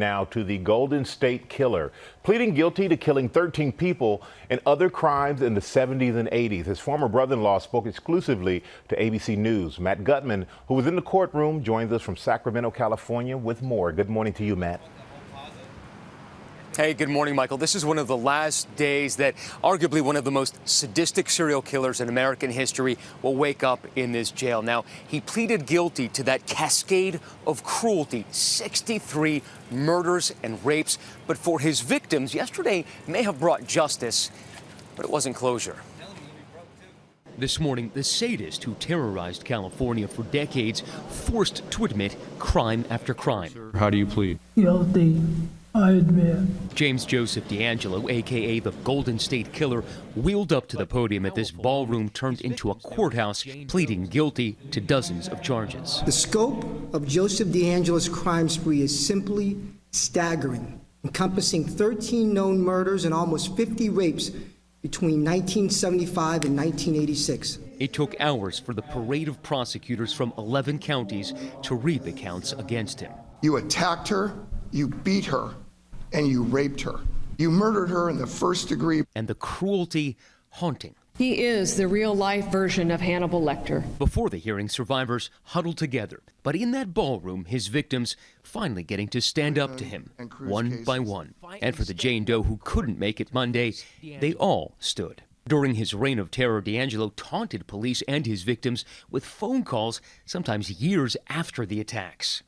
Now to the Golden State Killer, pleading guilty to killing 13 people and other crimes in the 70s and 80s. His former brother-in-law spoke exclusively to ABC News. Matt Gutman, who was in the courtroom, joins us from Sacramento, California with more. Good morning to you, Matt. Hey, good morning, Michael. This is one of the last days that arguably one of the most sadistic serial killers in American history will wake up in this jail. Now, he pleaded guilty to that cascade of cruelty, 63 murders and rapes. But for his victims, yesterday may have brought justice, but it wasn't closure. This morning, the sadist who terrorized California for decades forced to admit crime after crime. How do you plead? Guilty. I admit. James Joseph DeAngelo, a.k.a. the Golden State Killer, wheeled up to the podium at this ballroom turned into a courthouse, pleading guilty to dozens of charges. The scope of Joseph DeAngelo's crime spree is simply staggering, encompassing 13 known murders and almost 50 rapes between 1975 and 1986. It took hours for the parade of prosecutors from 11 counties to read the counts against him. You attacked her, you beat her, and you raped her. You murdered her in the first degree. And the cruelty haunting. He is the real-life version of Hannibal Lecter. Before the hearing, survivors huddled together. But in that ballroom, his victims finally getting to stand up to him, one by one. And for the Jane Doe who couldn't make it Monday, they all stood. During his reign of terror, DeAngelo taunted police and his victims with phone calls, sometimes years after the attacks.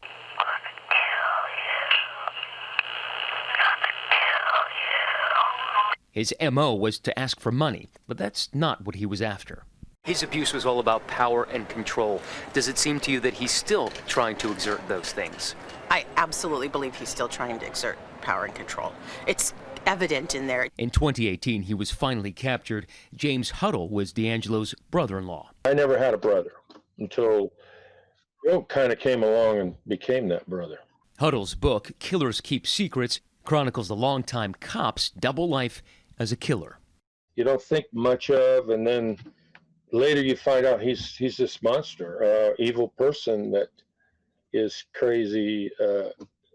His M.O. was to ask for money, but that's not what he was after. His abuse was all about power and control. Does it seem to you that he's still trying to exert those things? I absolutely believe he's still trying to exert power and control. It's evident in there. In 2018, he was finally captured. James Huddle was DeAngelo's brother-in-law. I never had a brother until Rope kind of came along and became that brother. Huddle's book, Killers Keep Secrets, chronicles the longtime cop's double life as a killer. You don't think much of, and then later you find out he's this monster, evil person that is crazy,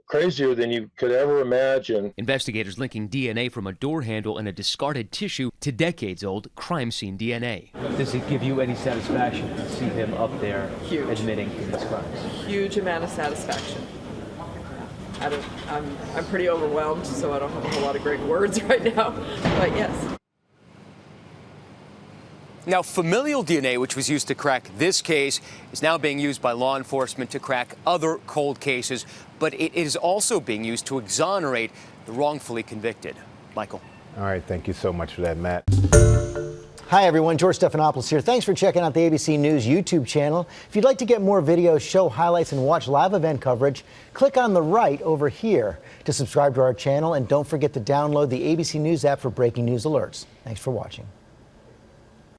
crazier than you could ever imagine. Investigators linking DNA from a door handle and a discarded tissue to decades-old crime scene DNA. Does it give you any satisfaction to see him up there admitting to these crimes? Huge amount of satisfaction. I'm pretty overwhelmed, so I don't have a whole lot of great words right now, but yes. Now, familial DNA, which was used to crack this case, is now being used by law enforcement to crack other cold cases, but it is also being used to exonerate the wrongfully convicted. Michael. All right, thank you so much for that, Matt. Hi, everyone. George Stephanopoulos here. Thanks for checking out the ABC News YouTube channel. If you'd like to get more videos, show highlights, and watch live event coverage, click on the right over here to subscribe to our channel. And don't forget to download the ABC News app for breaking news alerts. Thanks for watching.